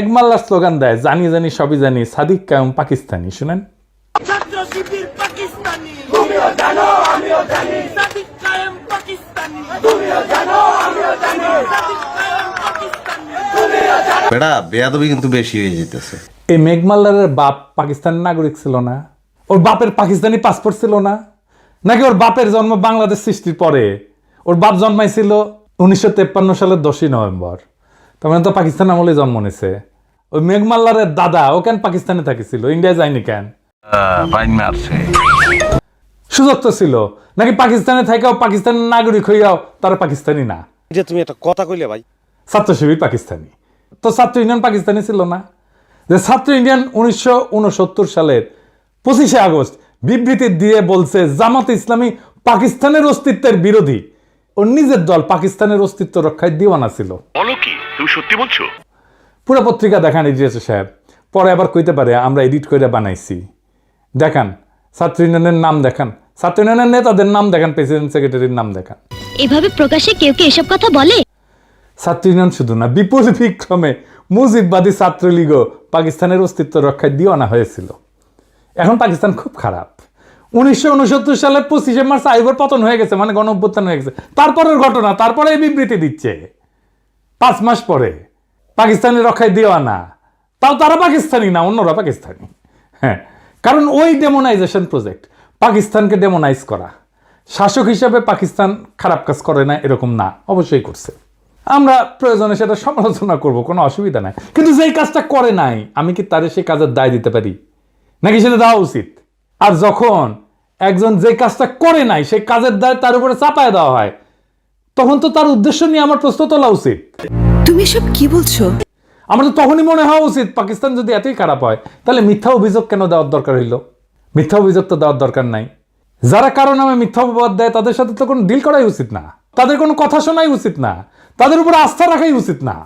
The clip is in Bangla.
মেঘমাল্লার স্লোগান দেয়, জানি জানি সবই জানি, সাদিক কায়েম পাকিস্তানি। শুনেন, ছাত্র শিবির পাকিস্তানি, তুমিও জানো আমিও জানি, সাদিক কায়েম পাকিস্তানি, তুমিও জানো আমিও জানি, সাদিক কায়েম পাকিস্তানি, তুমিও জানো। বেটা বেয়াদবি কিন্তু বেশি হয়ে যেতেছে। এই মেঘমাল্লারের বাপ পাকিস্তানের নাগরিক ছিল না? ওর বাপের পাকিস্তানি পাসপোর্ট ছিল না? নাকি ওর বাপের জন্ম বাংলাদেশ সৃষ্টির পরে? ওর বাপ জন্মাইছিল 1953 সালের 10ই নভেম্বর। তার মানে তো পাকিস্তান আমলে জন্ম নিছে। ওই মেঘমাল্লারের দাদা ও কেন পাকিস্তানে থাকিছিল, ইন্ডিয়া যায়নি কেন? সুযোগ তো ছিল। নাকি পাকিস্তানে থাকাও পাকিস্তানের নাগরিক হইয়াও তারা পাকিস্তানি না? যে তুমি একটা কথা কইলে ভাই, ছাত্র শিবির পাকিস্তানি। তো ছাত্র ইউনিয়ন পাকিস্তানি ছিল না? যে ছাত্র ইউনিয়ন 1969 সালের 25শে আগস্ট বিবৃতি দিয়ে বলছে জামাতে ইসলামী পাকিস্তানের অস্তিত্বের বিরোধী। ওর নিজের দল পাকিস্তানের অস্তিত্ব রক্ষায় দিওয়ানা ছিল। বলো কি, তুমি সত্যি বলছো? পুরো পত্রিকা দেখান ইডিএস সাহেব, পরে আবার কইতে পারে আমরা এডিট করে বানাইছি। দেখান ছাত্র ইউনিয়নের নাম দেখান, ছাত্র ইউনিয়নের নেতাদের নাম দেখান, প্রেসিডেন্ট সেক্রেটারির নাম দেখান। এভাবে প্রকাশ্যে কেউ কি এসব কথা বলে? ছাত্র ইউনিয়ন শুধু না, বিপুল বিক্রমে মুজিববাদী ছাত্রলীগও পাকিস্তানের অস্তিত্ব রক্ষায় দিওয়ানা হয়েছিল। এখন পাকিস্তান খুব খারাপ। 1969 সালের 25শে মার্চ আইবার পতন হয়ে গেছে, মানে গণঅভ্যুত্থান হয়ে গেছে। তারপরের ঘটনা, তারপরে এই বিবৃতি দিচ্ছে 5 মাস পরে পাকিস্তানের রক্ষায় দিওয়ানা। তাও তারা পাকিস্তানি না, অন্যরা পাকিস্তানি। হ্যাঁ, কারণ ওই ডেমোনাইজেশন প্রজেক্ট, পাকিস্তানকে ডেমোনাইজ করা। শাসক হিসাবে পাকিস্তান খারাপ কাজ করে না এরকম না, অবশ্যই করছে। আমরা প্রয়োজনে সেটা সমালোচনা করব, কোনো অসুবিধা নাই। কিন্তু যেই কাজটা করে নাই, আমি কি তারে সেই কাজের দায় দিতে পারি? নাকি সেটা দেওয়া উচিত? আর যখন একজন যে কাজটা করে নাই সেই কাজের দায় তার উপরে চাপায় দেওয়া হয়, তখন তো তার উদ্দেশ্য নিয়ে আমার প্রশ্ন তোলা উচিত। তুমি সব কি বলছো? আমার তো তখনই মনে হওয়া উচিত, পাকিস্তান যদি এতই খারাপ হয় তাহলে মিথ্যা অভিযোগ কেন দেওয়ার দরকার হইল? মিথ্যা অভিযোগ তো দেওয়ার দরকার নাই। যারা কারো নামে মিথ্যা অপবাদ দেয় তাদের সাথে তো কোনো ডিল করাই উচিত না, তাদের কোনো কথা শোনাই উচিত না, তাদের উপরে আস্থা রাখাই উচিত না।